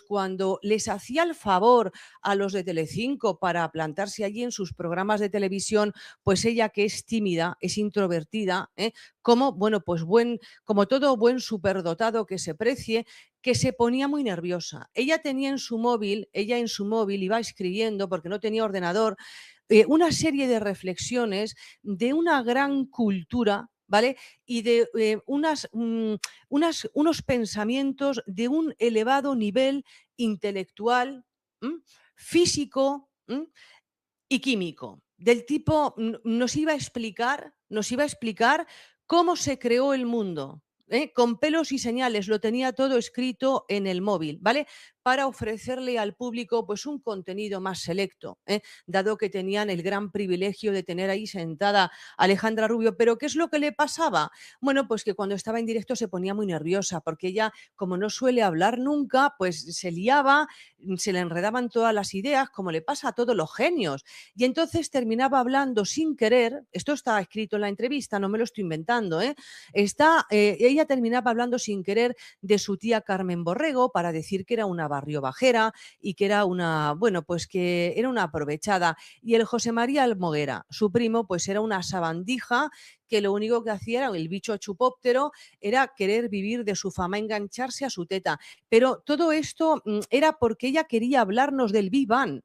cuando les hacía el favor a los de Telecinco para plantarse allí en sus programas de televisión, pues ella, que es tímida, es introvertida, como, bueno, pues como todo buen superdotado que se precie, que se ponía muy nerviosa. Ella en su móvil iba escribiendo, porque no tenía ordenador, una serie de reflexiones de una gran cultura, ¿vale? Y de unos pensamientos de un elevado nivel intelectual, ¿m? Físico, y químico. Del tipo, nos iba a explicar cómo se creó el mundo. Con pelos y señales, lo tenía todo escrito en el móvil, ¿vale? Para ofrecerle al público pues un contenido más selecto, dado que tenían el gran privilegio de tener ahí sentada a Alejandra Rubio. Pero ¿qué es lo que le pasaba? Bueno, pues que cuando estaba en directo se ponía muy nerviosa, porque ella, como no suele hablar nunca, pues se liaba, se le enredaban todas las ideas, como le pasa a todos los genios. Y entonces terminaba hablando sin querer, esto está escrito en la entrevista, no me lo estoy inventando, ella terminaba hablando sin querer de su tía Carmen Borrego, para decir que era una barriobajera y que era una, bueno, pues que era una aprovechada. Y el José María Almoguera, su primo, pues era una sabandija que lo único que hacía era el bicho chupóptero, era querer vivir de su fama, engancharse a su teta. Pero todo esto era porque ella quería hablarnos del Big Bang.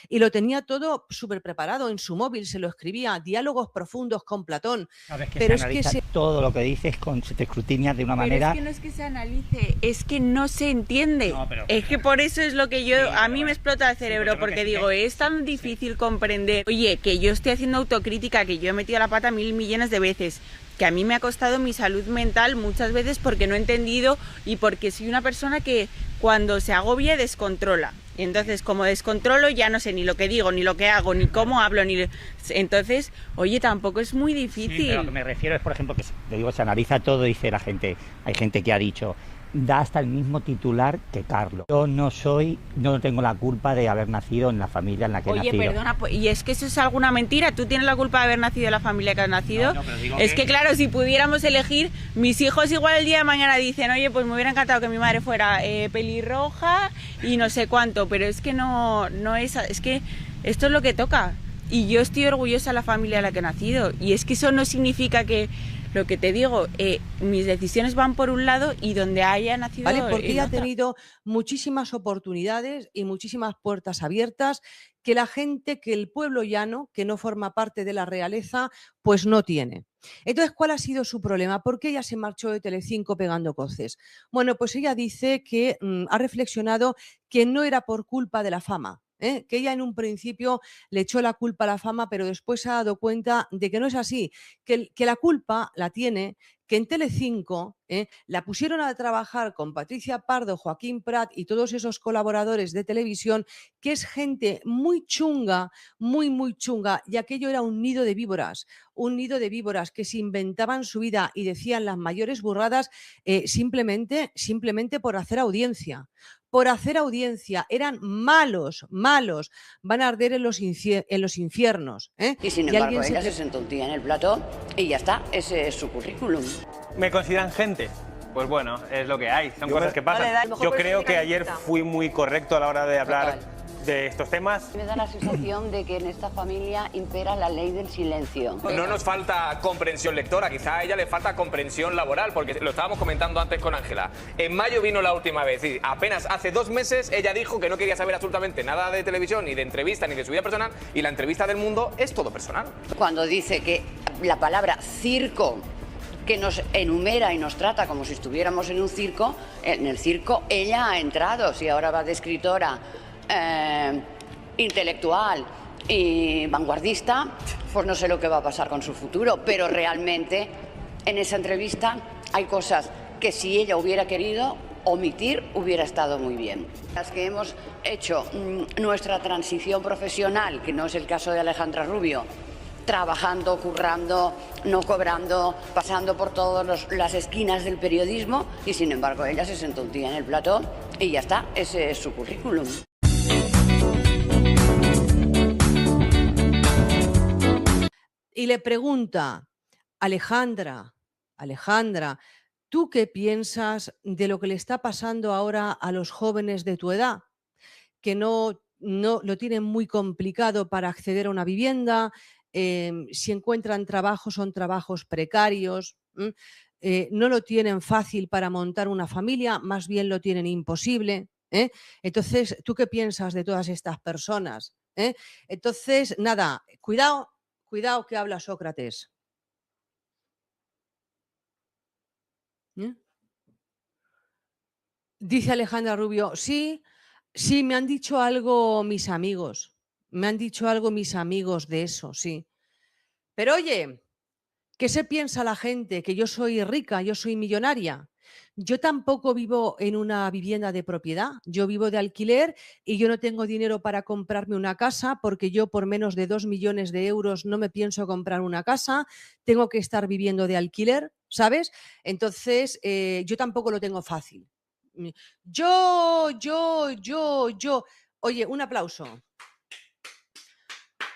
Y lo tenía todo súper preparado en su móvil, se lo escribía, diálogos profundos con Platón. Sabes que Pero se es que analiza todo lo que dices, se te escrutina de una manera. Es que no es que se analice, es que no se entiende. No, pero, es que por eso es lo que yo, sí, a mí me explota el cerebro, sí, porque digo, es tan difícil comprender. Oye, que yo estoy haciendo autocrítica, que yo he metido la pata 1000 millones de veces, que a mí me ha costado mi salud mental muchas veces porque no he entendido y porque soy una persona que cuando se agobia descontrola. Entonces, como descontrolo, ya no sé ni lo que digo, ni lo que hago, ni cómo hablo, ni... Entonces, oye, tampoco es muy difícil. Sí, pero lo que me refiero es, por ejemplo, que te digo, se analiza todo, dice la gente, hay gente que ha dicho, da hasta el mismo titular que Carlos. Yo no tengo la culpa de haber nacido en la familia en la que he nacido. Oye, perdona, y es que eso es alguna mentira. ¿Tú tienes la culpa de haber nacido en la familia que has nacido? No, pero digo es que claro, si pudiéramos elegir, mis hijos igual el día de mañana dicen, oye, pues me hubiera encantado que mi madre fuera pelirroja y no sé cuánto, pero es que no es que esto es lo que toca. Y yo estoy orgullosa de la familia en la que he nacido. Y es que eso no significa que... Lo que te digo, mis decisiones van por un lado y donde haya nacido... ¿Vale? Porque ella ha tenido muchísimas oportunidades y muchísimas puertas abiertas que la gente, que el pueblo llano, que no forma parte de la realeza, pues no tiene. Entonces, ¿cuál ha sido su problema? ¿Por qué ella se marchó de Telecinco pegando coces? Bueno, pues ella dice que ha reflexionado que no era por culpa de la fama. Que ella en un principio le echó la culpa a la fama, pero después se ha dado cuenta de que no es así, que la culpa la tiene que en Telecinco la pusieron a trabajar con Patricia Pardo, Joaquín Prat y todos esos colaboradores de televisión, que es gente muy chunga, muy chunga, y aquello era un nido de víboras que se inventaban su vida y decían las mayores burradas simplemente por hacer audiencia. Por hacer audiencia, eran malos, van a arder en los infiernos. Y sin embargo, ella se sentó un día en el plató y ya está, ese es su currículum. ¿Me consideran gente? Pues bueno, es lo que hay, son cosas que pasan. Yo creo que ayer fui muy correcto a la hora de hablar de estos temas. Me da la sensación de que en esta familia impera la ley del silencio. No nos falta comprensión lectora, quizá a ella le falta comprensión laboral, porque lo estábamos comentando antes con Ángela. En mayo vino la última vez y apenas hace 2 meses ella dijo que no quería saber absolutamente nada de televisión, ni de entrevista, ni de su vida personal, y la entrevista del Mundo es todo personal. Cuando dice que la palabra circo, que nos enumera y nos trata como si estuviéramos en un circo, en el circo ella ha entrado, si ahora va de escritora, intelectual y vanguardista, pues no sé lo que va a pasar con su futuro, pero realmente en esa entrevista hay cosas que si ella hubiera querido omitir hubiera estado muy bien. Las que hemos hecho nuestra transición profesional, que no es el caso de Alejandra Rubio, trabajando, currando, no cobrando, pasando por todas las esquinas del periodismo, y sin embargo ella se sentó un día en el plató y ya está, ese es su currículum. Y le pregunta, Alejandra, ¿tú qué piensas de lo que le está pasando ahora a los jóvenes de tu edad? Que no lo tienen muy complicado para acceder a una vivienda, si encuentran trabajo son trabajos precarios, no lo tienen fácil para montar una familia, más bien lo tienen imposible. Entonces, ¿tú qué piensas de todas estas personas? Entonces, nada, cuidado que habla Sócrates. Dice Alejandra Rubio, sí, me han dicho algo mis amigos. Me han dicho algo mis amigos de eso, sí. Pero oye, ¿qué se piensa la gente? Que yo soy rica, yo soy millonaria. Yo tampoco vivo en una vivienda de propiedad, yo vivo de alquiler y yo no tengo dinero para comprarme una casa porque yo por menos de 2 millones de euros no me pienso comprar una casa, tengo que estar viviendo de alquiler, ¿sabes? Entonces, yo tampoco lo tengo fácil. Yo. Oye, un aplauso.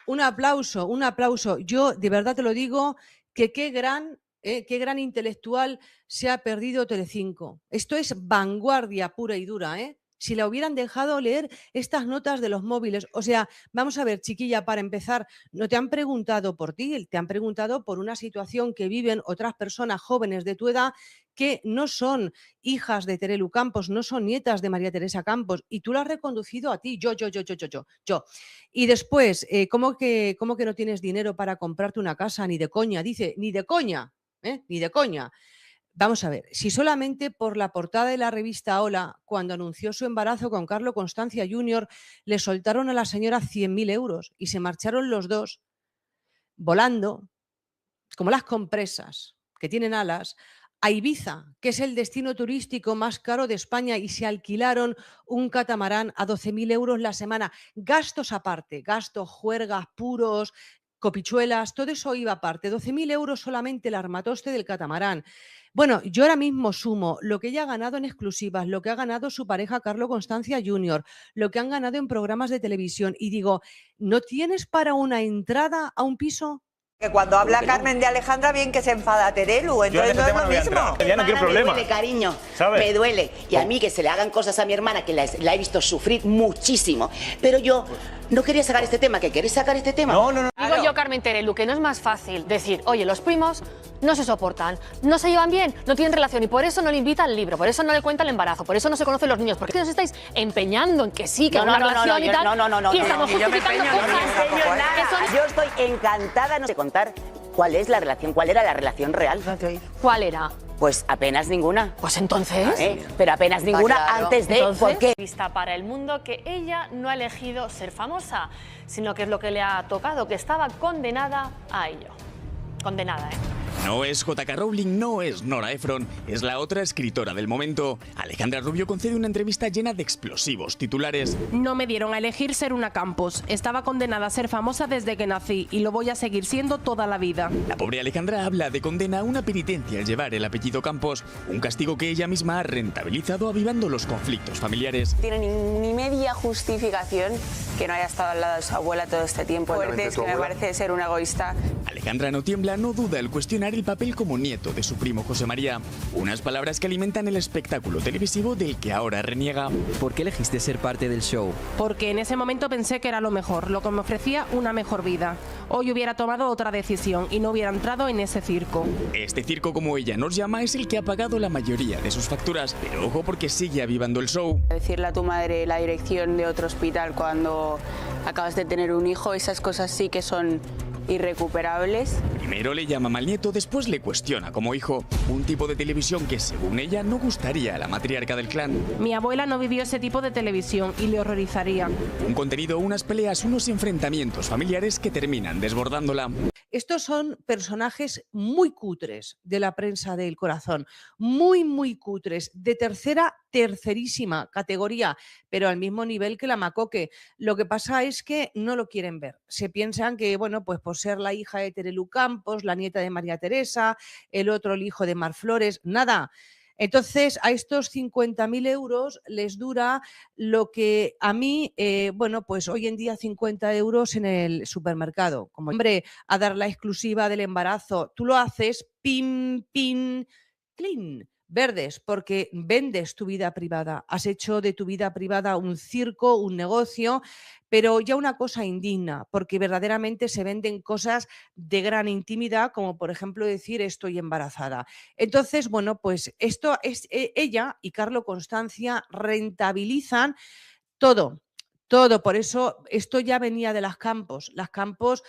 Un aplauso. Yo de verdad te lo digo, que qué gran intelectual se ha perdido Telecinco. Esto es vanguardia pura y dura, ¿eh? Si la hubieran dejado leer estas notas de los móviles. O sea, vamos a ver, chiquilla, para empezar, no te han preguntado por ti, te han preguntado por una situación que viven otras personas jóvenes de tu edad que no son hijas de Terelu Campos, no son nietas de María Teresa Campos, y tú la has reconducido a ti, yo. Y después, ¿cómo que no tienes dinero para comprarte una casa? Ni de coña, dice, ni de coña, ni de coña. Vamos a ver, si solamente por la portada de la revista Hola, cuando anunció su embarazo con Carlo Constancia Jr., le soltaron a la señora 100.000 euros y se marcharon los dos volando, como las compresas que tienen alas, a Ibiza, que es el destino turístico más caro de España, y se alquilaron un catamarán a 12.000 euros la semana. Gastos aparte, gastos, juergas, puros, copichuelas, todo eso iba aparte. 12.000 euros solamente el armatoste del catamarán. Bueno, yo ahora mismo sumo lo que ella ha ganado en exclusivas, lo que ha ganado su pareja Carlo Constancia Jr., lo que han ganado en programas de televisión, y digo, ¿no tienes para una entrada a un piso? Que cuando habla Carmen de Alejandra, bien que se enfada Terelu, entonces no es lo mismo. Ya no quiero problema. Me duele, cariño, ¿sabes? Me duele. Y a mí que se le hagan cosas a mi hermana, que la he visto sufrir muchísimo. Pero yo no quería sacar este tema, ¿que queréis sacar este tema? No. Digo yo, Carmen Terelu, que no es más fácil decir, oye, los primos no se soportan, no se llevan bien, no tienen relación y por eso no le invita al libro, por eso no le cuenta el embarazo, por eso no se conocen los niños, porque os estáis empeñando en que sí, que una relación y tal. Y estamos justificando cosas. Yo estoy encantada de contar cuál es la relación, cuál era la relación real. ¿Cuál era? Pues apenas ninguna. Pues entonces. Pero apenas ninguna claro. Antes de. Entonces, ¿por qué? Vista para el mundo que ella no ha elegido ser famosa, sino que es lo que le ha tocado, que estaba condenada a ello. Condenada, ¿eh? No es J.K. Rowling, no es Nora Ephron, es la otra escritora del momento. Alejandra Rubio concede una entrevista llena de explosivos titulares. No me dieron a elegir ser una Campos. Estaba condenada a ser famosa desde que nací y lo voy a seguir siendo toda la vida. La pobre Alejandra habla de condena a una penitencia al llevar el apellido Campos, un castigo que ella misma ha rentabilizado avivando los conflictos familiares. Tiene ni media justificación que no haya estado al lado de su abuela todo este tiempo. Fuerte, es que me parece ser una egoísta. Alejandra no tiembla, no duda al cuestionar el papel como nieto de su primo José María. Unas palabras que alimentan el espectáculo televisivo del que ahora reniega. ¿Por qué elegiste ser parte del show? Porque en ese momento pensé que era lo mejor, lo que me ofrecía una mejor vida. Hoy hubiera tomado otra decisión y no hubiera entrado en ese circo. Este circo, como ella nos llama, es el que ha pagado la mayoría de sus facturas. Pero ojo, porque sigue avivando el show. Decirle a tu madre la dirección de otro hospital cuando acabas de tener un hijo, esas cosas sí que son irrecuperables. Primero le llama mal nieto, después le cuestiona como hijo. Un tipo de televisión que, según ella, no gustaría a la matriarca del clan. Mi abuela no vivió ese tipo de televisión y le horrorizaría. Un contenido, unas peleas, unos enfrentamientos familiares que terminan desbordándola. Estos son personajes muy cutres de la prensa del corazón, muy cutres, de tercerísima categoría, pero al mismo nivel que la Macoque. Lo que pasa es que no lo quieren ver. Se piensan que, bueno, pues por ser la hija de Terelu Campos, la nieta de María Teresa, el otro el hijo de Mar Flores, nada. Entonces, a estos 50.000 euros les dura lo que a mí, bueno, pues hoy en día 50 euros en el supermercado. Como hombre, a dar la exclusiva del embarazo, tú lo haces pin, clean. verdes, porque vendes tu vida privada, has hecho de tu vida privada un circo, un negocio, pero ya una cosa indigna, porque verdaderamente se venden cosas de gran intimidad, como por ejemplo decir estoy embarazada. Entonces, bueno, pues esto es ella y Carlo Constancia rentabilizan todo. Todo, por eso esto ya venía de las Campos. Las Campos,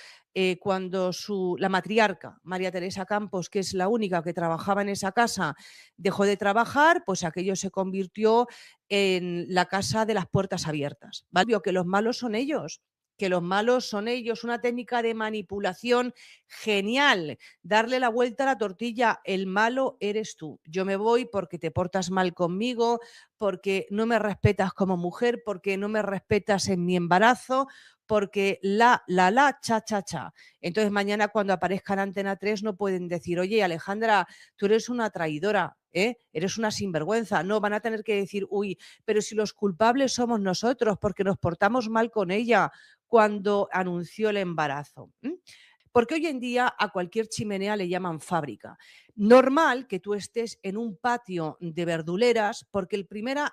cuando la matriarca, María Teresa Campos, que es la única que trabajaba en esa casa, dejó de trabajar, pues aquello se convirtió en la casa de las puertas abiertas. ¿Vale? Que los malos son ellos. Que los malos son ellos, una técnica de manipulación genial, darle la vuelta a la tortilla, el malo eres tú, yo me voy porque te portas mal conmigo, porque no me respetas como mujer, porque no me respetas en mi embarazo, porque cha, cha, cha. Entonces mañana cuando aparezca en Antena 3 no pueden decir, oye Alejandra, tú eres una traidora, eres una sinvergüenza. No, van a tener que decir, uy, pero si los culpables somos nosotros porque nos portamos mal con ella cuando anunció el embarazo. Porque hoy en día a cualquier chimenea le llaman fábrica. Normal que tú estés en un patio de verduleras porque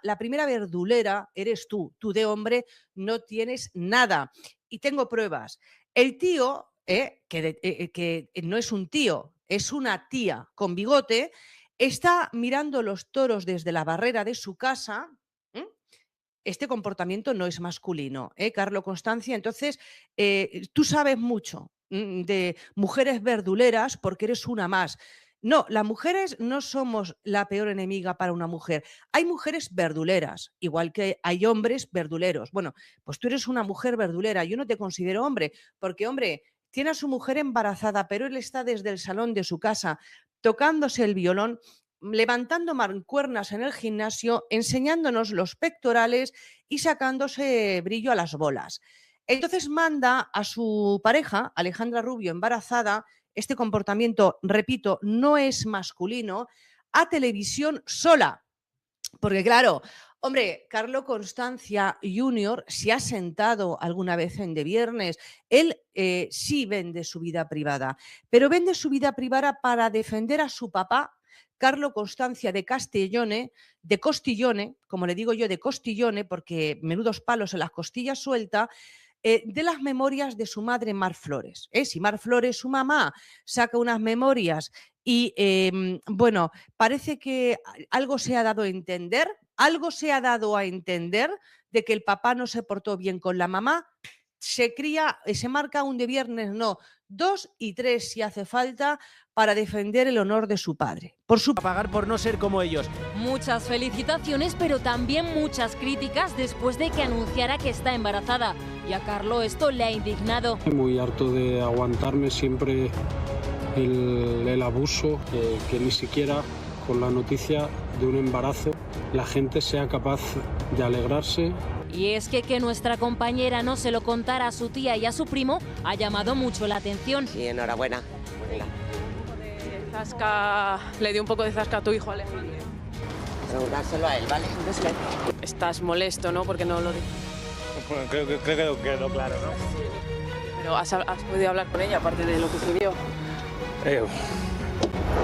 la primera verdulera eres tú de hombre no tienes nada. Y tengo pruebas. El tío, que no es un tío, es una tía con bigote, está mirando los toros desde la barrera de su casa. Este comportamiento no es masculino, Carlo Constancia. Entonces, tú sabes mucho de mujeres verduleras porque eres una más. No, las mujeres no somos la peor enemiga para una mujer. Hay mujeres verduleras, igual que hay hombres verduleros. Bueno, pues tú eres una mujer verdulera. Yo no te considero hombre, porque, hombre, tiene a su mujer embarazada, pero él está desde el salón de su casa tocándose el violón, levantando mancuernas en el gimnasio, enseñándonos los pectorales y sacándose brillo a las bolas. Entonces manda a su pareja, Alejandra Rubio, embarazada, este comportamiento, repito, no es masculino, a televisión sola. Porque claro, hombre, Carlo Constancia Jr. se ha sentado alguna vez en De Viernes. Él sí vende su vida privada, pero vende su vida privada para defender a su papá, Carlo Constancia de Costillone, como le digo yo, de Costillone, porque menudos palos en las costillas suelta, de las memorias de su madre Mar Flores. Si Mar Flores, su mamá, saca unas memorias y, bueno, parece que algo se ha dado a entender de que el papá no se portó bien con la mamá, se marca un De Viernes, no, 2 y 3 si hace falta, para defender el honor de su padre. A pagar por no ser como ellos. Muchas felicitaciones, pero también muchas críticas después de que anunciara que está embarazada. Y a Carlo esto le ha indignado. Muy harto de aguantarme siempre el abuso, que ni siquiera con la noticia de un embarazo la gente sea capaz de alegrarse. Y es que nuestra compañera no se lo contara a su tía y a su primo ha llamado mucho la atención. Sí, enhorabuena. Le dio un poco de zasca a tu hijo, Alejandro. Preguntárselo a él, ¿vale? Estás molesto, ¿no? Porque no lo dices. Bueno, creo que quedó claro, ¿no? Pero has podido hablar con ella, aparte de lo que se vio.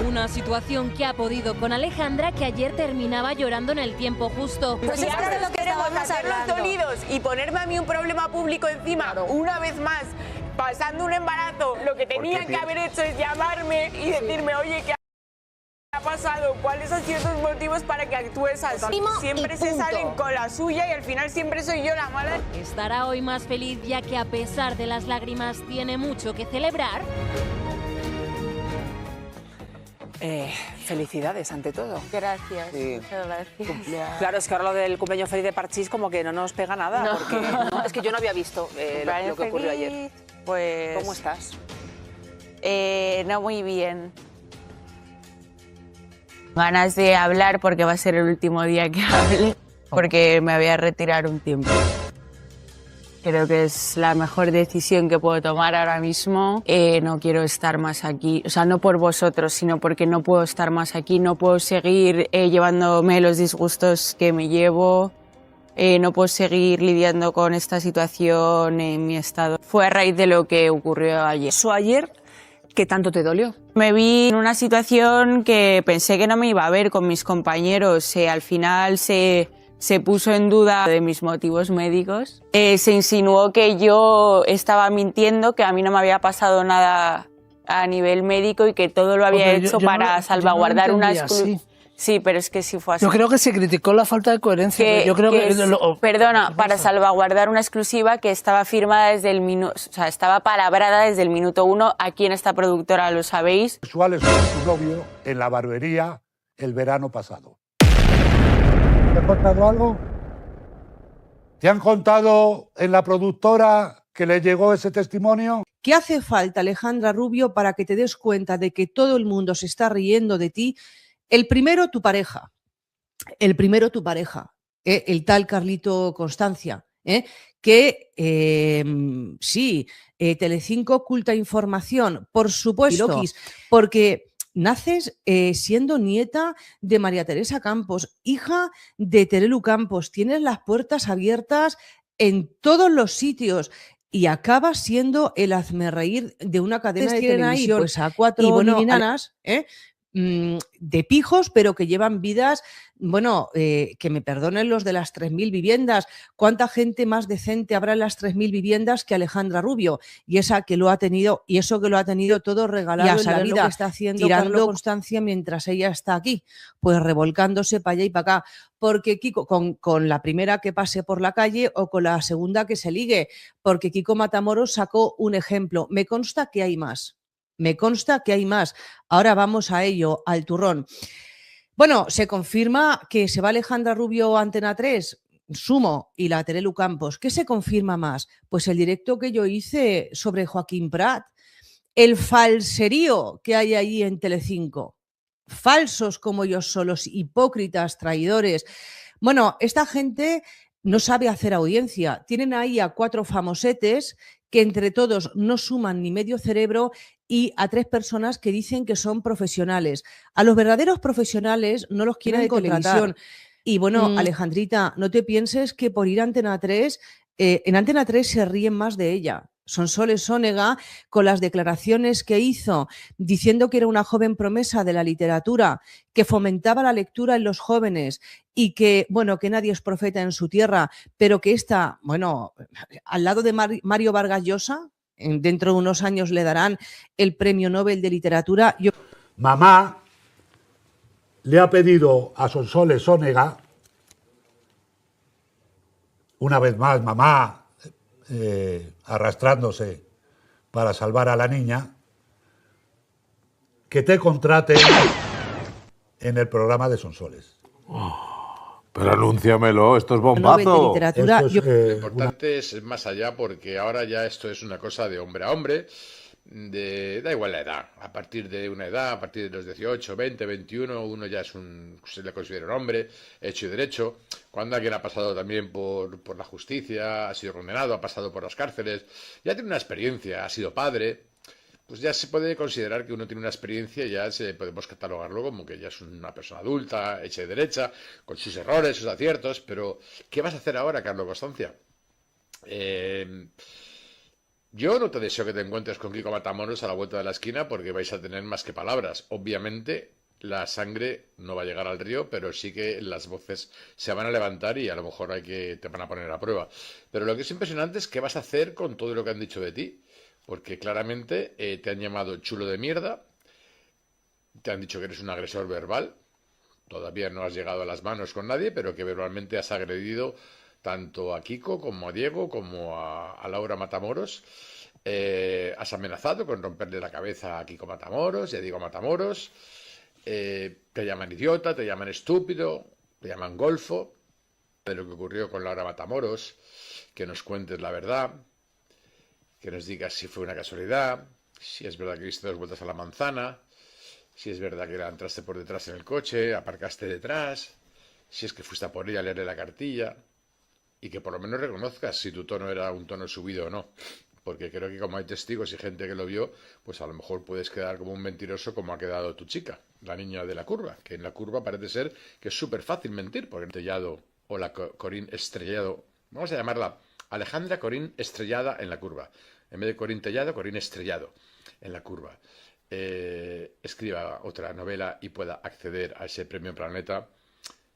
Una situación que ha podido con Alejandra, que ayer terminaba llorando en el tiempo justo. Pues es que lo queremos hacernos dolidos y ponerme a mí un problema público encima, una vez más, pasando un embarazo. Lo que tenían que haber hecho es llamarme y decirme, oye, ¿qué ha pasado? ¿Cuáles han sido tus motivos para que actúes así? Siempre se salen con la suya y al final siempre soy yo la mala. Estará hoy más feliz, ya que a pesar de las lágrimas tiene mucho que celebrar. Felicidades ante todo. Gracias, sí. Muchas gracias. Claro, es que ahora lo del cumpleaños feliz de Parchís como que no nos pega nada, No. porque es que yo no había visto lo que ocurrió ayer. Pues... ¿Cómo estás? No muy bien. Ganas de hablar porque va a ser el último día que hable, porque me voy a retirar un tiempo. Creo que es la mejor decisión que puedo tomar ahora mismo. No quiero estar más aquí, o sea, no por vosotros, sino porque no puedo estar más aquí, no puedo seguir llevándome los disgustos que me llevo, no puedo seguir lidiando con esta situación en mi estado. Fue a raíz de lo que ocurrió ayer. Eso ayer ¿Qué tanto te dolió? Me vi en una situación que pensé que no me iba a ver con mis compañeros. Al final se puso en duda de mis motivos médicos. Se insinuó que yo estaba mintiendo, que a mí no me había pasado nada a nivel médico y que todo lo había hecho para salvaguardar una exclusiva. Sí, pero es que sí fue así. Yo creo que se criticó la falta de coherencia. Perdona, para salvaguardar una exclusiva que estaba firmada desde el minuto, o sea, estaba palabrada desde el minuto 1. Aquí en esta productora lo sabéis. Sexuales con tu novio en la barbería el verano pasado. ¿Te han contado algo? ¿Te han contado en la productora que le llegó ese testimonio? ¿Qué hace falta, Alejandra Rubio, para que te des cuenta de que todo el mundo se está riendo de ti? El primero, tu pareja. El tal Carlito Constancia, que sí, Telecinco oculta información, por supuesto, porque naces siendo nieta de María Teresa Campos, hija de Terelu Campos, tienes las puertas abiertas en todos los sitios. Y acabas siendo el hazmerreír de una cadena de televisión. Ahí, pues a 4 niñanas, de pijos, pero que llevan vidas, bueno, que me perdonen los de las 3.000 viviendas. ¿Cuánta gente más decente habrá en las 3.000 viviendas que Alejandra Rubio? Y esa que lo ha tenido, y eso que lo ha tenido todo regalado en la vida, lo que está haciendo tirando Constancia mientras ella está aquí, pues revolcándose para allá y para acá. Porque Kiko, con la primera que pase por la calle o con la segunda que se ligue, porque Kiko Matamoros sacó un ejemplo. Me consta que hay más. Ahora vamos a ello, al turrón. Bueno, se confirma que se va Alejandra Rubio a Antena 3, Sumo y la Terelu Campos. ¿Qué se confirma más? Pues el directo que yo hice sobre Joaquín Prat, el falserío que hay ahí en Telecinco. Falsos como ellos son, los hipócritas, traidores. Bueno, esta gente no sabe hacer audiencia. Tienen ahí a 4 famosetes que entre todos no suman ni medio cerebro y a 3 personas que dicen que son profesionales. A los verdaderos profesionales no los quieren contratar. Y bueno, Alejandrita, no te pienses que por ir a Antena 3, en Antena 3 se ríen más de ella. Sonsoles Onega, con las declaraciones que hizo diciendo que era una joven promesa de la literatura, que fomentaba la lectura en los jóvenes y que, bueno, que nadie es profeta en su tierra, pero que esta, bueno, al lado de Mario Vargas Llosa, dentro de unos años le darán el Premio Nobel de Literatura. Mamá le ha pedido a Sonsoles Onega, una vez más, mamá, arrastrándose para salvar a la niña, que te contrate en el programa de Sonsoles. Pero anúnciamelo, esto es bombazo. Lo importante es más allá, porque ahora ya esto es una cosa de hombre a hombre, da igual la edad. A partir de una edad, a partir de los 18, 20, 21, uno ya se le considera un hombre, hecho y derecho. Cuando alguien ha pasado también por la justicia, ha sido condenado, ha pasado por las cárceles, ya tiene una experiencia, ha sido padre, pues ya se puede considerar que uno tiene una experiencia y ya podemos catalogarlo como que ya es una persona adulta, hecha y derecha, con sus errores, sus aciertos. Pero, ¿qué vas a hacer ahora, Carlos Constancia? Yo no te deseo que te encuentres con Kiko Matamoros a la vuelta de la esquina, porque vais a tener más que palabras. Obviamente, la sangre no va a llegar al río, pero sí que las voces se van a levantar y a lo mejor te van a poner a prueba. Pero lo que es impresionante es qué vas a hacer con todo lo que han dicho de ti. Porque claramente te han llamado chulo de mierda, te han dicho que eres un agresor verbal, todavía no has llegado a las manos con nadie, pero que verbalmente has agredido tanto a Kiko como a Diego como a Laura Matamoros. Has amenazado con romperle la cabeza a Kiko Matamoros y a Diego Matamoros. Te llaman idiota, te llaman estúpido, te llaman golfo. De lo que ocurrió con Laura Matamoros, que nos cuentes la verdad, que nos digas si fue una casualidad, si es verdad que diste 2 vueltas a la manzana, si es verdad que la entraste por detrás en el coche, aparcaste detrás, si es que fuiste a por ella a leerle la cartilla, y que por lo menos reconozcas si tu tono era un tono subido o no. Porque creo que como hay testigos y gente que lo vio, pues a lo mejor puedes quedar como un mentiroso como ha quedado tu chica, la niña de la curva, que en la curva parece ser que es súper fácil mentir, porque Tellado o la Corín Estrellado, vamos a llamarla Alejandra Corín Estrellada en la curva. En vez de Corín Tellado, Corín Estrellado en la curva. escriba otra novela y pueda acceder a ese premio Planeta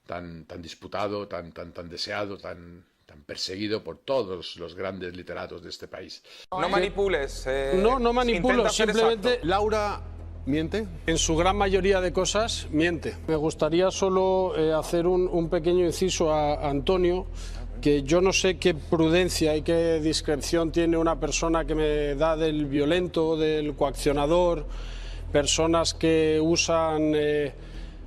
tan disputado, tan deseado, tan perseguido por todos los grandes literatos de este país. No manipules. No manipulo, simplemente Laura miente. En su gran mayoría de cosas miente. Me gustaría solo hacer un pequeño inciso a Antonio, que yo no sé qué prudencia y qué discreción tiene una persona que me da del violento, del coaccionador, personas que usan...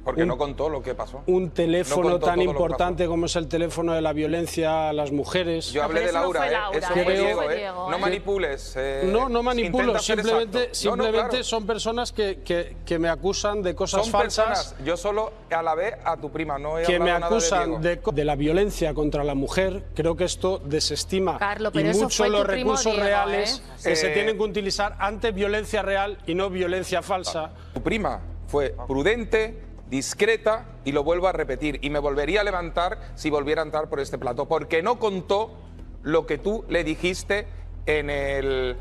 Porque no contó lo que pasó. Un teléfono tan importante como es el teléfono de la violencia a las mujeres. Yo hablé de Laura, eso fue Diego, No manipules. No manipulo, simplemente claro. son personas que me acusan de cosas falsas. Personas, yo solo alabé a tu prima, no he que me hablado acusan nada de Diego. de la violencia contra la mujer. Creo que esto desestima Carlos, y pero eso mucho fue los tu primo recursos Diego, reales que se tienen que utilizar ante violencia real y no violencia falsa. Tu prima fue prudente, discreta, y lo vuelvo a repetir, y me volvería a levantar si volviera a entrar por este plató, porque no contó lo que tú le dijiste en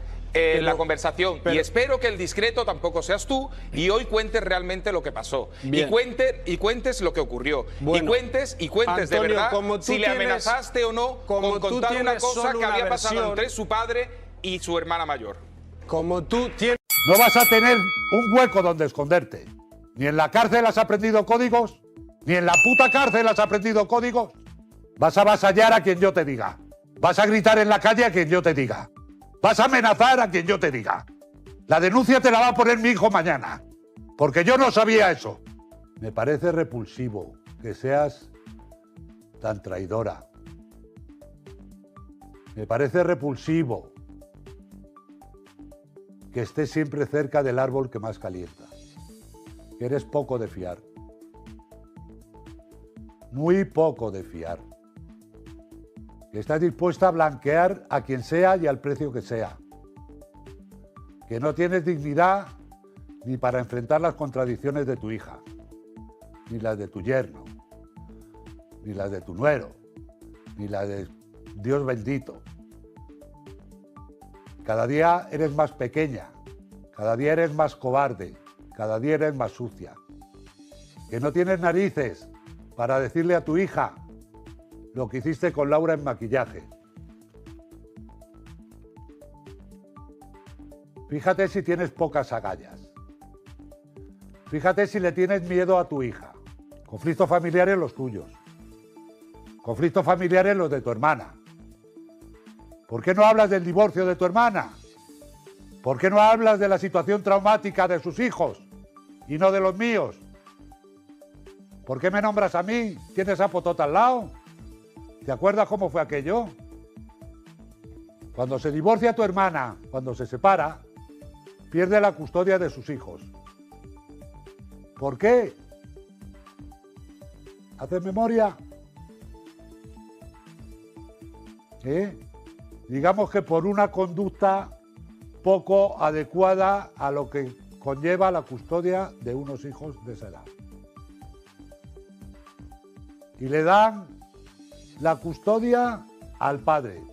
la conversación. Y espero que el discreto tampoco seas tú, y hoy cuentes realmente lo que pasó. Y cuentes lo que ocurrió. Bueno, y cuentes Antonio, de verdad como tú si le amenazaste o no con contar una cosa que había pasado entre su padre y su hermana mayor. Como tú tienes... No vas a tener un hueco donde esconderte. Ni en la cárcel has aprendido códigos, ni en la puta cárcel has aprendido códigos. Vas a avasallar a quien yo te diga. Vas a gritar en la calle a quien yo te diga. Vas a amenazar a quien yo te diga. La denuncia te la va a poner mi hijo mañana. Porque yo no sabía eso. Me parece repulsivo que seas tan traidora. Me parece repulsivo que estés siempre cerca del árbol que más calienta. Que eres poco de fiar. Muy poco de fiar. Que estás dispuesta a blanquear a quien sea y al precio que sea. Que no tienes dignidad ni para enfrentar las contradicciones de tu hija, ni las de tu yerno, ni las de tu nuero, ni las de Dios bendito. Cada día eres más pequeña, cada día eres más cobarde, cada día eres más sucia. Que no tienes narices para decirle a tu hija lo que hiciste con Laura en maquillaje. Fíjate si tienes pocas agallas. Fíjate si le tienes miedo a tu hija. Conflictos familiares los tuyos. Conflictos familiares los de tu hermana. ¿Por qué no hablas del divorcio de tu hermana? ¿Por qué no hablas de la situación traumática de sus hijos y no de los míos? ¿Por qué me nombras a mí? ¿Tienes a Potota al lado? ¿Te acuerdas cómo fue aquello? Cuando se divorcia tu hermana, cuando se separa, pierde la custodia de sus hijos. ¿Por qué? ¿Haces memoria? Digamos que por una conducta poco adecuada a lo que conlleva la custodia de unos hijos de esa edad. Y le dan la custodia al padre.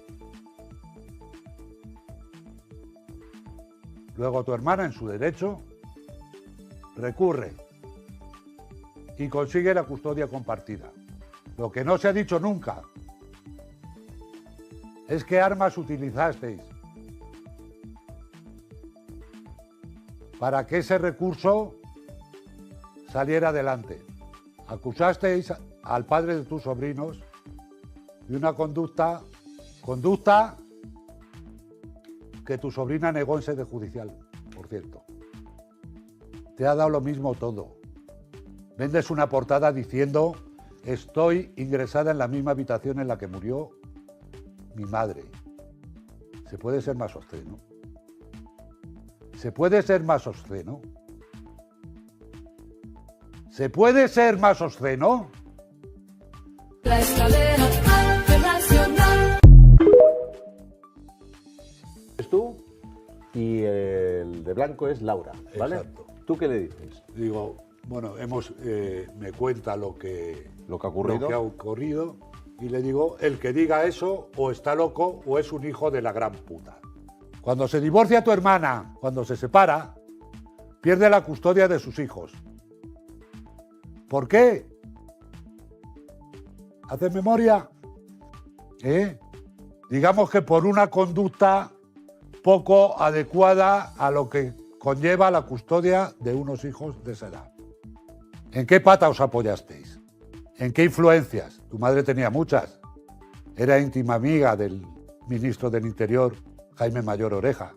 Luego tu hermana, en su derecho, recurre y consigue la custodia compartida. Lo que no se ha dicho nunca es qué armas utilizasteis para que ese recurso saliera adelante. Acusasteis al padre de tus sobrinos de una conducta que tu sobrina negó en sede judicial, por cierto. Te ha dado lo mismo todo. Vendes una portada diciendo: estoy ingresada en la misma habitación en la que murió mi madre. ¿Se puede ser más obsceno? ¿Se puede ser más obsceno? ¿Se puede ser más obsceno? La escalera internacional. Es tú y el de blanco es Laura, ¿vale? Exacto. ¿Tú qué le dices? Digo, bueno, me cuenta lo que ha ocurrido. Y le digo, el que diga eso o está loco o es un hijo de la gran puta. Cuando se divorcia tu hermana, cuando se separa, pierde la custodia de sus hijos. ¿Por qué? ¿Haces memoria? Digamos que por una conducta poco adecuada a lo que conlleva la custodia de unos hijos de esa edad. ¿En qué pata os apoyasteis? ¿En qué influencias? Tu madre tenía muchas. Era íntima amiga del ministro del Interior, Jaime Mayor Oreja.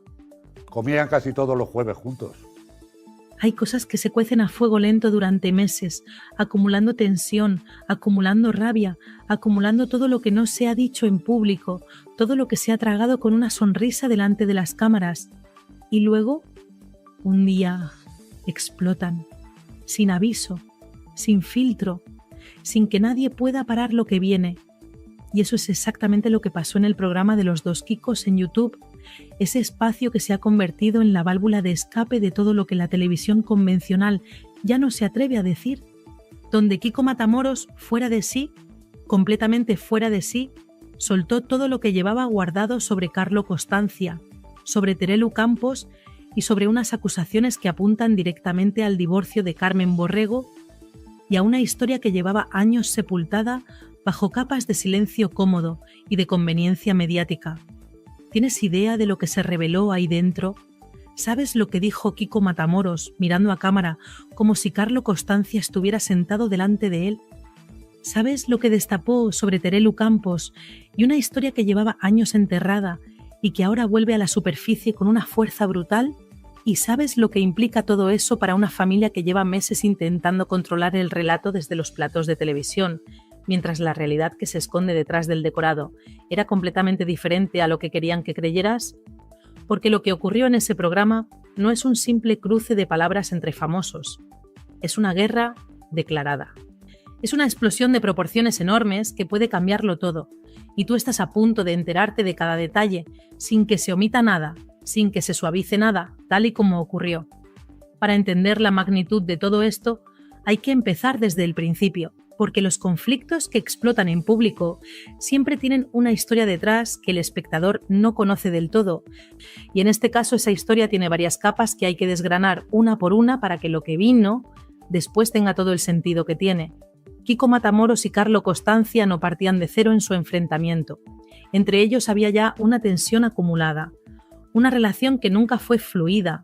Comían casi todos los jueves juntos. Hay cosas que se cuecen a fuego lento durante meses, acumulando tensión, acumulando rabia, acumulando todo lo que no se ha dicho en público, todo lo que se ha tragado con una sonrisa delante de las cámaras. Y luego, un día, explotan, sin aviso, sin filtro, sin que nadie pueda parar lo que viene. Y eso es exactamente lo que pasó en el programa de los dos Kikos en YouTube, ese espacio que se ha convertido en la válvula de escape de todo lo que la televisión convencional ya no se atreve a decir, donde Kiko Matamoros, fuera de sí, completamente fuera de sí, soltó todo lo que llevaba guardado sobre Carlo Costanza, sobre Terelu Campos y sobre unas acusaciones que apuntan directamente al divorcio de Carmen Borrego y a una historia que llevaba años sepultada bajo capas de silencio cómodo y de conveniencia mediática. ¿Tienes idea de lo que se reveló ahí dentro? ¿Sabes lo que dijo Kiko Matamoros mirando a cámara como si Carlo Costanza estuviera sentado delante de él? ¿Sabes lo que destapó sobre Terelu Campos y una historia que llevaba años enterrada y que ahora vuelve a la superficie con una fuerza brutal? ¿Y sabes lo que implica todo eso para una familia que lleva meses intentando controlar el relato desde los platos de televisión, mientras la realidad que se esconde detrás del decorado era completamente diferente a lo que querían que creyeras? Porque lo que ocurrió en ese programa no es un simple cruce de palabras entre famosos, es una guerra declarada. Es una explosión de proporciones enormes que puede cambiarlo todo, y tú estás a punto de enterarte de cada detalle, sin que se omita nada, sin que se suavice nada, tal y como ocurrió. Para entender la magnitud de todo esto, hay que empezar desde el principio, porque los conflictos que explotan en público siempre tienen una historia detrás que el espectador no conoce del todo, y en este caso esa historia tiene varias capas que hay que desgranar una por una para que lo que vino después tenga todo el sentido que tiene. Kiko Matamoros y Carlo Costanza no partían de cero en su enfrentamiento. Entre ellos había ya una tensión acumulada, una relación que nunca fue fluida,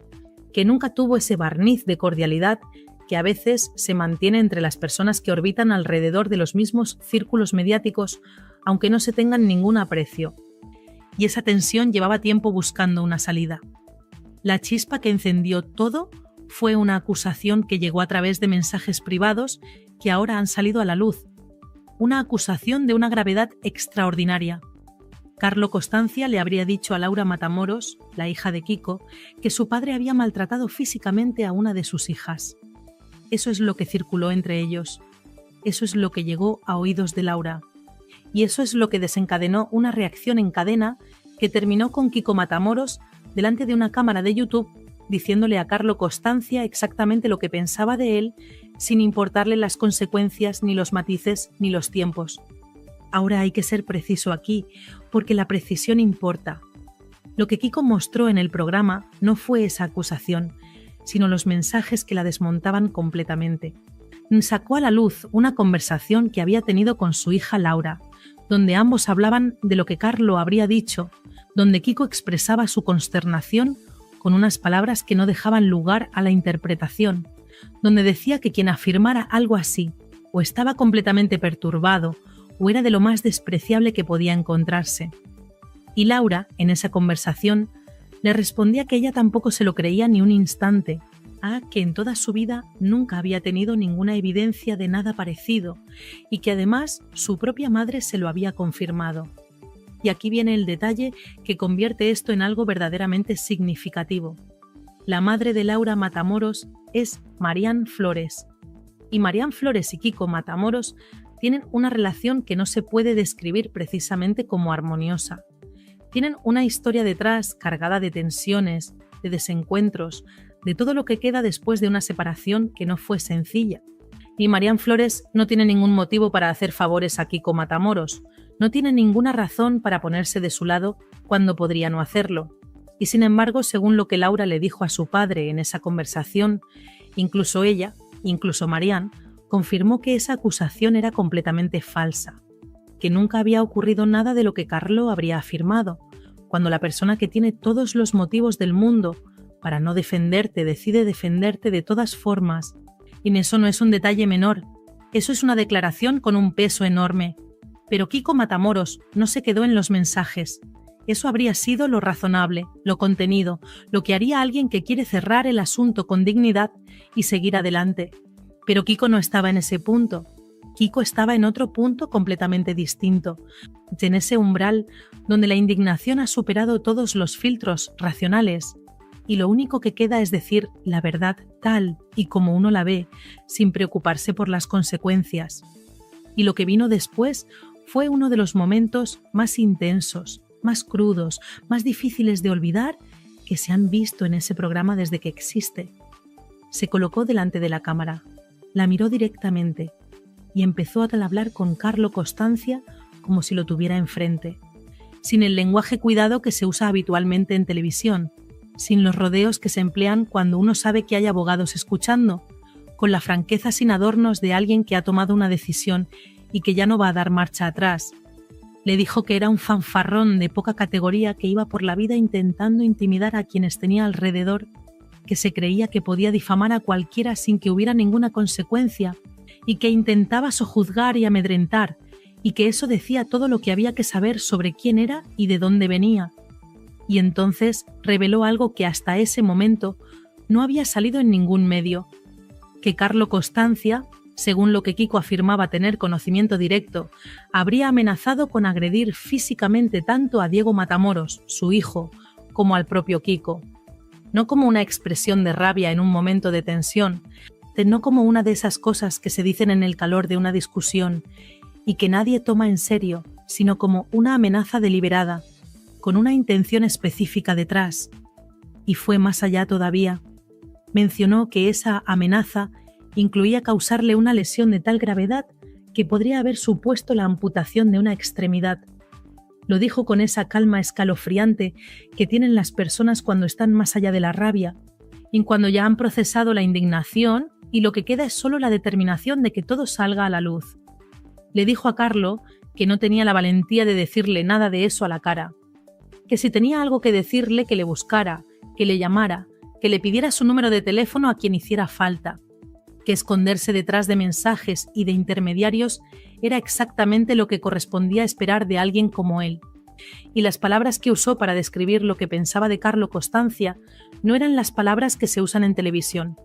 que nunca tuvo ese barniz de cordialidad que a veces se mantiene entre las personas que orbitan alrededor de los mismos círculos mediáticos, aunque no se tengan ningún aprecio. Y esa tensión llevaba tiempo buscando una salida. La chispa que encendió todo fue una acusación que llegó a través de mensajes privados que ahora han salido a la luz. Una acusación de una gravedad extraordinaria. Carlo Costanza le habría dicho a Laura Matamoros, la hija de Kiko, que su padre había maltratado físicamente a una de sus hijas. Eso es lo que circuló entre ellos. Eso es lo que llegó a oídos de Laura. Y eso es lo que desencadenó una reacción en cadena que terminó con Kiko Matamoros delante de una cámara de YouTube diciéndole a Carlo Costanza exactamente lo que pensaba de él, sin importarle las consecuencias, ni los matices, ni los tiempos. Ahora hay que ser preciso aquí, porque la precisión importa. Lo que Kiko mostró en el programa no fue esa acusación, sino los mensajes que la desmontaban completamente. Sacó a la luz una conversación que había tenido con su hija Laura, donde ambos hablaban de lo que Carlo habría dicho, donde Kiko expresaba su consternación con unas palabras que no dejaban lugar a la interpretación, donde decía que quien afirmara algo así, o estaba completamente perturbado, o era de lo más despreciable que podía encontrarse. Y Laura, en esa conversación, le respondía que ella tampoco se lo creía ni un instante, que en toda su vida nunca había tenido ninguna evidencia de nada parecido, y que además su propia madre se lo había confirmado. Y aquí viene el detalle que convierte esto en algo verdaderamente significativo. La madre de Laura Matamoros es Marian Flores. Y Marian Flores y Kiko Matamoros tienen una relación que no se puede describir precisamente como armoniosa. Tienen una historia detrás cargada de tensiones, de desencuentros, de todo lo que queda después de una separación que no fue sencilla. Y Marian Flores no tiene ningún motivo para hacer favores a Kiko Matamoros, no tiene ninguna razón para ponerse de su lado cuando podría no hacerlo. Y sin embargo, según lo que Laura le dijo a su padre en esa conversación, incluso ella, incluso Marianne, confirmó que esa acusación era completamente falsa, que nunca había ocurrido nada de lo que Carlo habría afirmado, cuando la persona que tiene todos los motivos del mundo para no defenderte decide defenderte de todas formas. Y eso no es un detalle menor, eso es una declaración con un peso enorme. Pero Kiko Matamoros no se quedó en los mensajes. Eso habría sido lo razonable, lo contenido, lo que haría alguien que quiere cerrar el asunto con dignidad y seguir adelante. Pero Kiko no estaba en ese punto. Kiko estaba en otro punto completamente distinto, en ese umbral donde la indignación ha superado todos los filtros racionales y lo único que queda es decir la verdad tal y como uno la ve, sin preocuparse por las consecuencias. Y lo que vino después fue uno de los momentos más intensos, más crudos, más difíciles de olvidar que se han visto en ese programa desde que existe. Se colocó delante de la cámara, la miró directamente y empezó a hablar con Carlo Costanza como si lo tuviera enfrente, sin el lenguaje cuidado que se usa habitualmente en televisión, sin los rodeos que se emplean cuando uno sabe que hay abogados escuchando, con la franqueza sin adornos de alguien que ha tomado una decisión y que ya no va a dar marcha atrás. Le dijo que era un fanfarrón de poca categoría que iba por la vida intentando intimidar a quienes tenía alrededor, que se creía que podía difamar a cualquiera sin que hubiera ninguna consecuencia, y que intentaba sojuzgar y amedrentar, y que eso decía todo lo que había que saber sobre quién era y de dónde venía. Y entonces reveló algo que hasta ese momento no había salido en ningún medio, que Carlo Costanza, según lo que Kiko afirmaba tener conocimiento directo, habría amenazado con agredir físicamente tanto a Diego Matamoros, su hijo, como al propio Kiko. No como una expresión de rabia en un momento de tensión, no como una de esas cosas que se dicen en el calor de una discusión y que nadie toma en serio, sino como una amenaza deliberada, con una intención específica detrás. Y fue más allá todavía. Mencionó que esa amenaza incluía causarle una lesión de tal gravedad que podría haber supuesto la amputación de una extremidad. Lo dijo con esa calma escalofriante que tienen las personas cuando están más allá de la rabia y cuando ya han procesado la indignación y lo que queda es solo la determinación de que todo salga a la luz. Le dijo a Carlo que no tenía la valentía de decirle nada de eso a la cara, que si tenía algo que decirle que le buscara, que le llamara, que le pidiera su número de teléfono a quien hiciera falta, que esconderse detrás de mensajes y de intermediarios era exactamente lo que correspondía esperar de alguien como él. Y las palabras que usó para describir lo que pensaba de Carlo Costanza no eran las palabras que se usan en televisión,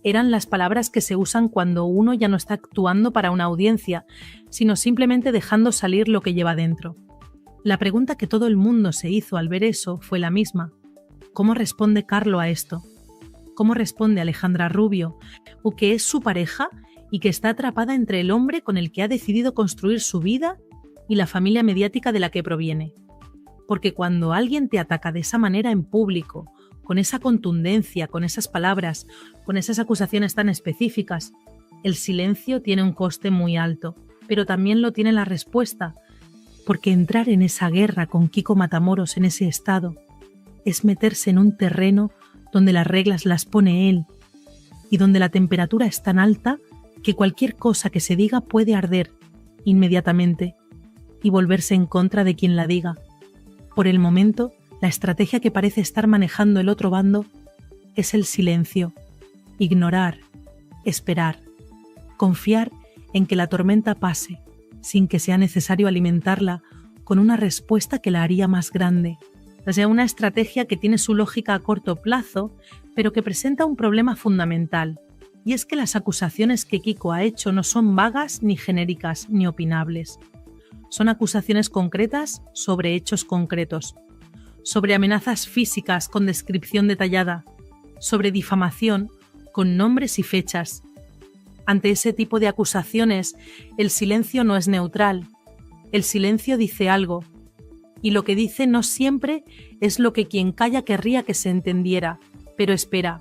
eran las palabras que se usan cuando uno ya no está actuando para una audiencia, sino simplemente dejando salir lo que lleva dentro. La pregunta que todo el mundo se hizo al ver eso fue la misma. ¿Cómo responde Carlo a esto? ¿Cómo responde Alejandra Rubio, o que es su pareja y que está atrapada entre el hombre con el que ha decidido construir su vida y la familia mediática de la que proviene? Porque cuando alguien te ataca de esa manera en público, con esa contundencia, con esas palabras, con esas acusaciones tan específicas, el silencio tiene un coste muy alto, pero también lo tiene la respuesta, porque entrar en esa guerra con Kiko Matamoros en ese estado es meterse en un terreno donde las reglas las pone él y donde la temperatura es tan alta que cualquier cosa que se diga puede arder inmediatamente y volverse en contra de quien la diga. Por el momento, la estrategia que parece estar manejando el otro bando es el silencio, ignorar, esperar, confiar en que la tormenta pase sin que sea necesario alimentarla con una respuesta que la haría más grande. O sea, una estrategia que tiene su lógica a corto plazo, pero que presenta un problema fundamental, y es que las acusaciones que Kiko ha hecho no son vagas, ni genéricas, ni opinables. Son acusaciones concretas sobre hechos concretos, sobre amenazas físicas con descripción detallada, sobre difamación con nombres y fechas. Ante ese tipo de acusaciones, el silencio no es neutral. El silencio dice algo, y lo que dice no siempre es lo que quien calla querría que se entendiera, pero espera,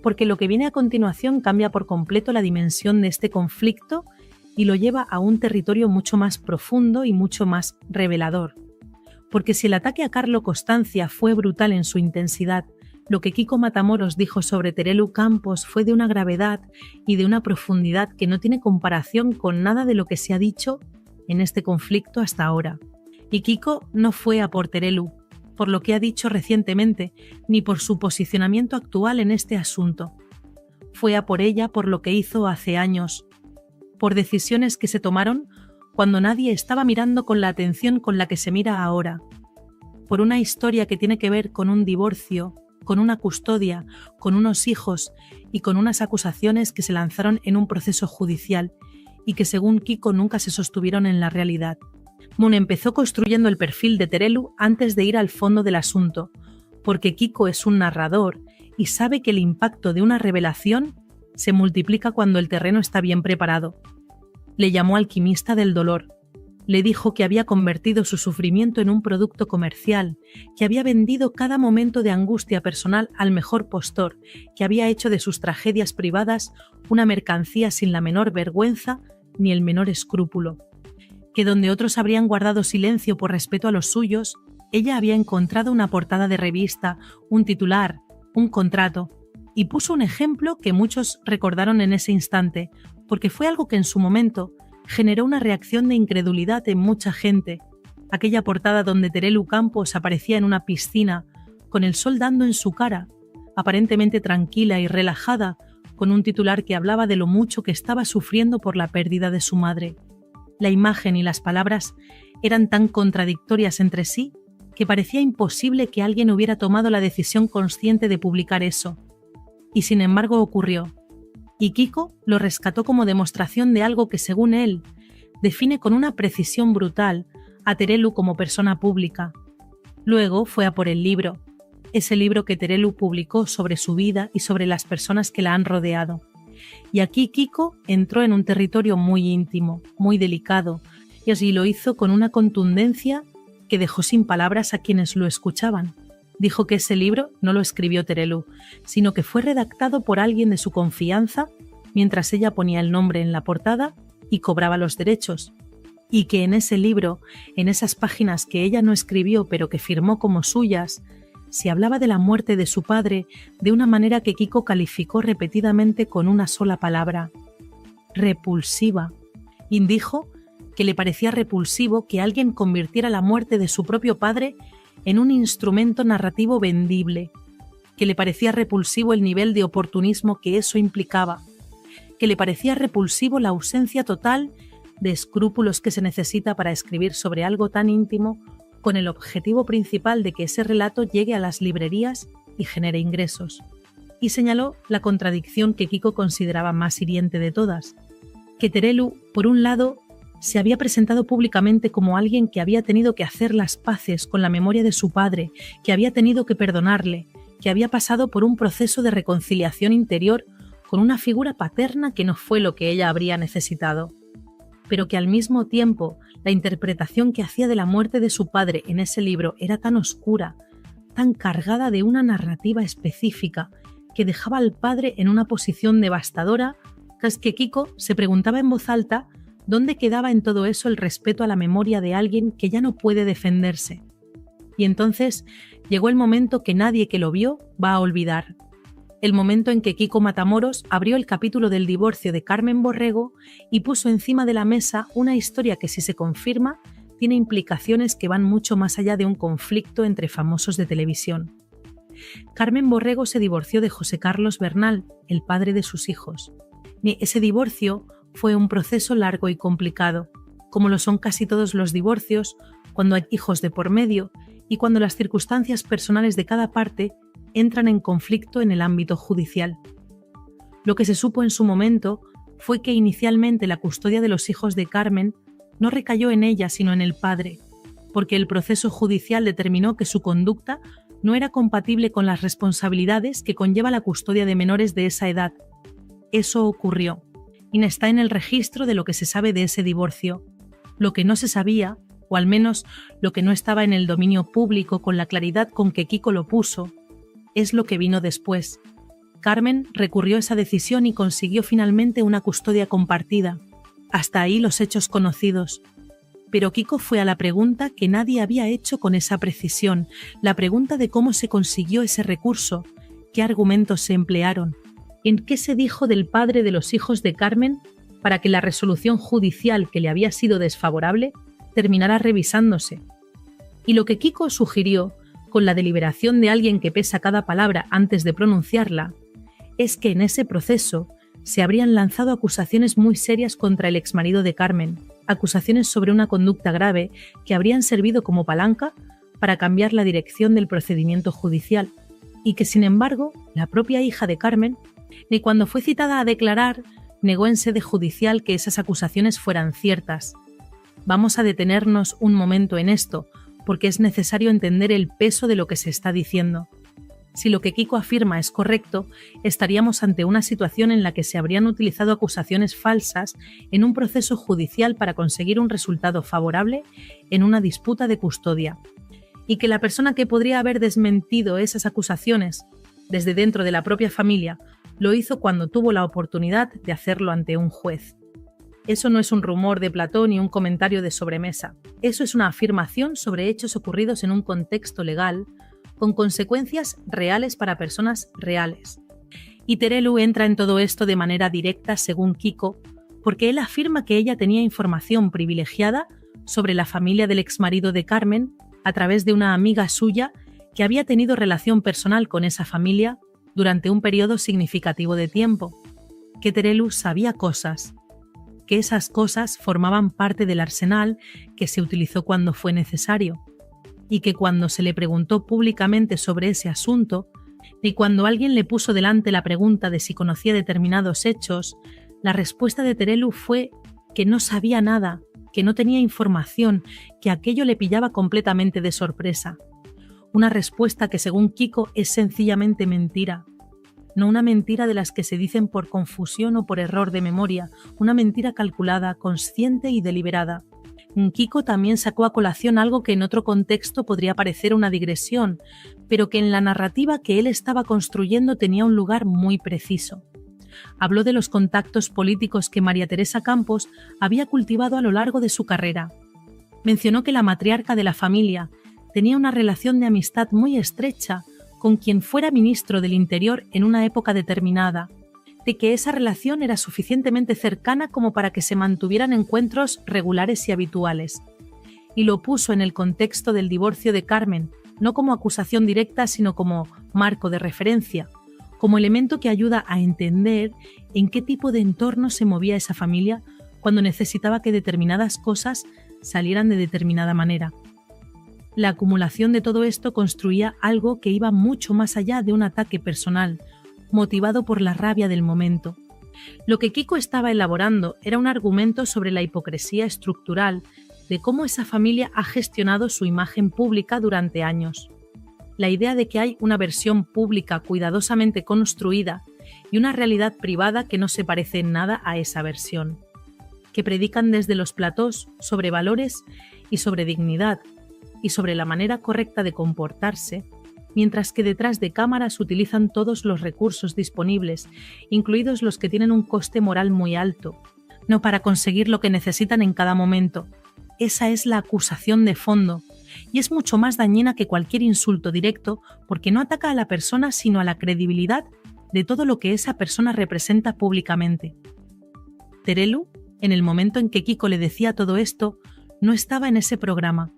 porque lo que viene a continuación cambia por completo la dimensión de este conflicto y lo lleva a un territorio mucho más profundo y mucho más revelador, Porque si el ataque a Carlo Constancia fue brutal en su intensidad, lo que Kiko Matamoros dijo sobre Terelu Campos fue de una gravedad y de una profundidad que no tiene comparación con nada de lo que se ha dicho en este conflicto hasta ahora. Y Kiko no fue a por Terelu, por lo que ha dicho recientemente, ni por su posicionamiento actual en este asunto. Fue a por ella por lo que hizo hace años, por decisiones que se tomaron cuando nadie estaba mirando con la atención con la que se mira ahora, por una historia que tiene que ver con un divorcio, con una custodia, con unos hijos y con unas acusaciones que se lanzaron en un proceso judicial y que según Kiko nunca se sostuvieron en la realidad. Moon empezó construyendo el perfil de Terelu antes de ir al fondo del asunto, porque Kiko es un narrador y sabe que el impacto de una revelación se multiplica cuando el terreno está bien preparado. Le llamó alquimista del dolor. Le dijo que había convertido su sufrimiento en un producto comercial, que había vendido cada momento de angustia personal al mejor postor, que había hecho de sus tragedias privadas una mercancía sin la menor vergüenza ni el menor escrúpulo. Que donde otros habrían guardado silencio por respeto a los suyos, ella había encontrado una portada de revista, un titular, un contrato, y puso un ejemplo que muchos recordaron en ese instante, porque fue algo que en su momento generó una reacción de incredulidad en mucha gente. Aquella portada donde Terelu Campos aparecía en una piscina, con el sol dando en su cara, aparentemente tranquila y relajada, con un titular que hablaba de lo mucho que estaba sufriendo por la pérdida de su madre. La imagen y las palabras eran tan contradictorias entre sí que parecía imposible que alguien hubiera tomado la decisión consciente de publicar eso. Y sin embargo ocurrió. Y Kiko lo rescató como demostración de algo que, según él, define con una precisión brutal a Terelu como persona pública. Luego fue a por el libro, ese libro que Terelu publicó sobre su vida y sobre las personas que la han rodeado. Y aquí Kiko entró en un territorio muy íntimo, muy delicado, y así lo hizo con una contundencia que dejó sin palabras a quienes lo escuchaban. Dijo que ese libro no lo escribió Terelu, sino que fue redactado por alguien de su confianza mientras ella ponía el nombre en la portada y cobraba los derechos, y que en ese libro, en esas páginas que ella no escribió pero que firmó como suyas, se hablaba de la muerte de su padre de una manera que Kiko calificó repetidamente con una sola palabra: repulsiva. Y dijo que le parecía repulsivo que alguien convirtiera la muerte de su propio padre en un instrumento narrativo vendible, que le parecía repulsivo el nivel de oportunismo que eso implicaba, que le parecía repulsivo la ausencia total de escrúpulos que se necesita para escribir sobre algo tan íntimo con el objetivo principal de que ese relato llegue a las librerías y genere ingresos. Y señaló la contradicción que Kiko consideraba más hiriente de todas, que Terelu, por un lado, se había presentado públicamente como alguien que había tenido que hacer las paces con la memoria de su padre, que había tenido que perdonarle, que había pasado por un proceso de reconciliación interior con una figura paterna que no fue lo que ella habría necesitado, pero que al mismo tiempo la interpretación que hacía de la muerte de su padre en ese libro era tan oscura, tan cargada de una narrativa específica, que dejaba al padre en una posición devastadora, que Kiko se preguntaba en voz alta ¿dónde quedaba en todo eso el respeto a la memoria de alguien que ya no puede defenderse? Y entonces llegó el momento que nadie que lo vio va a olvidar. El momento en que Kiko Matamoros abrió el capítulo del divorcio de Carmen Borrego y puso encima de la mesa una historia que, si se confirma, tiene implicaciones que van mucho más allá de un conflicto entre famosos de televisión. Carmen Borrego se divorció de José Carlos Bernal, el padre de sus hijos. Ese divorcio fue un proceso largo y complicado, como lo son casi todos los divorcios, cuando hay hijos de por medio y cuando las circunstancias personales de cada parte entran en conflicto en el ámbito judicial. Lo que se supo en su momento fue que inicialmente la custodia de los hijos de Carmen no recayó en ella sino en el padre, porque el proceso judicial determinó que su conducta no era compatible con las responsabilidades que conlleva la custodia de menores de esa edad. Eso ocurrió, y está en el registro de lo que se sabe de ese divorcio. Lo que no se sabía, o al menos lo que no estaba en el dominio público con la claridad con que Kiko lo puso, es lo que vino después. Carmen recurrió a esa decisión y consiguió finalmente una custodia compartida. Hasta ahí los hechos conocidos. Pero Kiko fue a la pregunta que nadie había hecho con esa precisión, la pregunta de cómo se consiguió ese recurso, qué argumentos se emplearon, en qué se dijo del padre de los hijos de Carmen para que la resolución judicial que le había sido desfavorable terminara revisándose. Y lo que Kiko sugirió, con la deliberación de alguien que pesa cada palabra antes de pronunciarla, es que en ese proceso se habrían lanzado acusaciones muy serias contra el exmarido de Carmen, acusaciones sobre una conducta grave que habrían servido como palanca para cambiar la dirección del procedimiento judicial, y que sin embargo la propia hija de Carmen, ni cuando fue citada a declarar, negó en sede judicial que esas acusaciones fueran ciertas. Vamos a detenernos un momento en esto, porque es necesario entender el peso de lo que se está diciendo. Si lo que Kiko afirma es correcto, estaríamos ante una situación en la que se habrían utilizado acusaciones falsas en un proceso judicial para conseguir un resultado favorable en una disputa de custodia, y que la persona que podría haber desmentido esas acusaciones desde dentro de la propia familia lo hizo cuando tuvo la oportunidad de hacerlo ante un juez. Eso no es un rumor de Platón ni un comentario de sobremesa. Eso es una afirmación sobre hechos ocurridos en un contexto legal, con consecuencias reales para personas reales. Y Terelu entra en todo esto de manera directa, según Kiko, porque él afirma que ella tenía información privilegiada sobre la familia del exmarido de Carmen a través de una amiga suya que había tenido relación personal con esa familia durante un periodo significativo de tiempo, que Terelu sabía cosas, que esas cosas formaban parte del arsenal que se utilizó cuando fue necesario, y que cuando se le preguntó públicamente sobre ese asunto, y cuando alguien le puso delante la pregunta de si conocía determinados hechos, la respuesta de Terelu fue que no sabía nada, que no tenía información, que aquello le pillaba completamente de sorpresa. Una respuesta que, según Kiko, es sencillamente mentira. No una mentira de las que se dicen por confusión o por error de memoria, una mentira calculada, consciente y deliberada. Kiko también sacó a colación algo que en otro contexto podría parecer una digresión, pero que en la narrativa que él estaba construyendo tenía un lugar muy preciso. Habló de los contactos políticos que María Teresa Campos había cultivado a lo largo de su carrera. Mencionó que la matriarca de la familia tenía una relación de amistad muy estrecha con quien fuera ministro del Interior en una época determinada, de que esa relación era suficientemente cercana como para que se mantuvieran encuentros regulares y habituales. Y lo puso en el contexto del divorcio de Carmen, no como acusación directa, sino como marco de referencia, como elemento que ayuda a entender en qué tipo de entorno se movía esa familia cuando necesitaba que determinadas cosas salieran de determinada manera. La acumulación de todo esto construía algo que iba mucho más allá de un ataque personal, motivado por la rabia del momento. Lo que Kiko estaba elaborando era un argumento sobre la hipocresía estructural de cómo esa familia ha gestionado su imagen pública durante años. La idea de que hay una versión pública cuidadosamente construida y una realidad privada que no se parece en nada a esa versión, que predican desde los platós sobre valores y sobre dignidad y sobre la manera correcta de comportarse, mientras que detrás de cámaras utilizan todos los recursos disponibles, incluidos los que tienen un coste moral muy alto, no para conseguir lo que necesitan en cada momento. Esa es la acusación de fondo, y es mucho más dañina que cualquier insulto directo porque no ataca a la persona sino a la credibilidad de todo lo que esa persona representa públicamente. Terelu, en el momento en que Kiko le decía todo esto, no estaba en ese programa,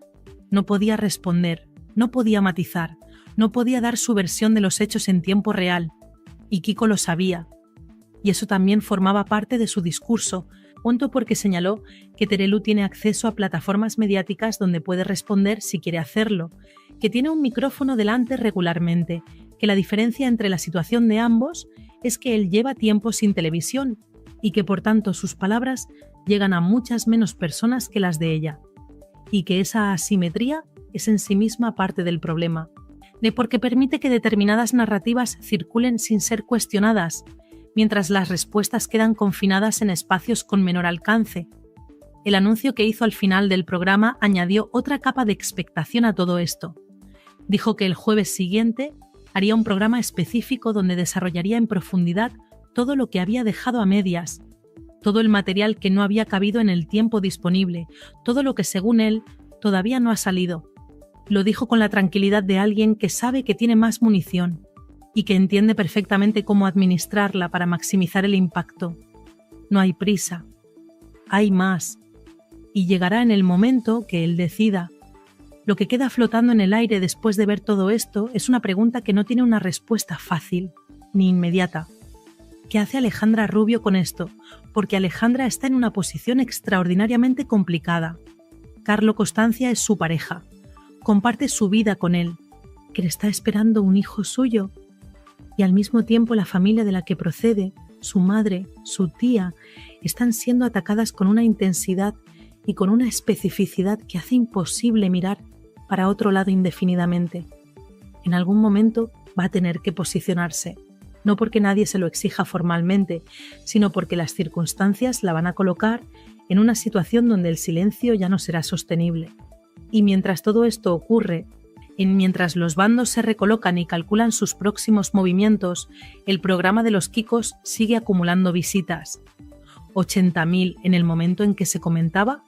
no podía responder, no podía matizar, no podía dar su versión de los hechos en tiempo real, y Kiko lo sabía. Y eso también formaba parte de su discurso, punto porque señaló que Terelu tiene acceso a plataformas mediáticas donde puede responder si quiere hacerlo, que tiene un micrófono delante regularmente, que la diferencia entre la situación de ambos es que él lleva tiempo sin televisión y que por tanto sus palabras llegan a muchas menos personas que las de ella, y que esa asimetría es en sí misma parte del problema, de porque permite que determinadas narrativas circulen sin ser cuestionadas, mientras las respuestas quedan confinadas en espacios con menor alcance. El anuncio que hizo al final del programa añadió otra capa de expectación a todo esto. Dijo que el jueves siguiente haría un programa específico donde desarrollaría en profundidad todo lo que había dejado a medias, todo el material que no había cabido en el tiempo disponible, todo lo que según él todavía no ha salido. Lo dijo con la tranquilidad de alguien que sabe que tiene más munición y que entiende perfectamente cómo administrarla para maximizar el impacto. No hay prisa, hay más, y llegará en el momento que él decida. Lo que queda flotando en el aire después de ver todo esto es una pregunta que no tiene una respuesta fácil ni inmediata. ¿Qué hace Alejandra Rubio con esto? Porque Alejandra está en una posición extraordinariamente complicada. Carlo Costancia es su pareja, comparte su vida con él, que le está esperando un hijo suyo, y al mismo tiempo la familia de la que procede, su madre, su tía, están siendo atacadas con una intensidad y con una especificidad que hace imposible mirar para otro lado indefinidamente. En algún momento va a tener que posicionarse, no porque nadie se lo exija formalmente, sino porque las circunstancias la van a colocar en una situación donde el silencio ya no será sostenible. Y mientras todo esto ocurre, mientras los bandos se recolocan y calculan sus próximos movimientos, el programa de los Kikos sigue acumulando visitas. 80.000 en el momento en que se comentaba,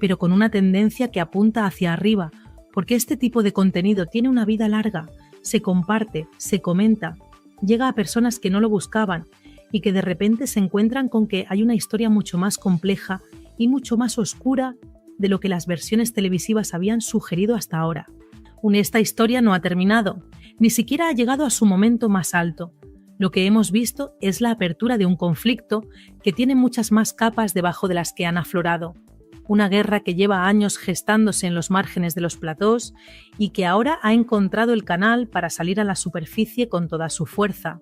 pero con una tendencia que apunta hacia arriba, porque este tipo de contenido tiene una vida larga, se comparte, se comenta, llega a personas que no lo buscaban y que de repente se encuentran con que hay una historia mucho más compleja y mucho más oscura de lo que las versiones televisivas habían sugerido hasta ahora. Esta historia no ha terminado, ni siquiera ha llegado a su momento más alto. Lo que hemos visto es la apertura de un conflicto que tiene muchas más capas debajo de las que han aflorado. Una guerra que lleva años gestándose en los márgenes de los platós y que ahora ha encontrado el canal para salir a la superficie con toda su fuerza.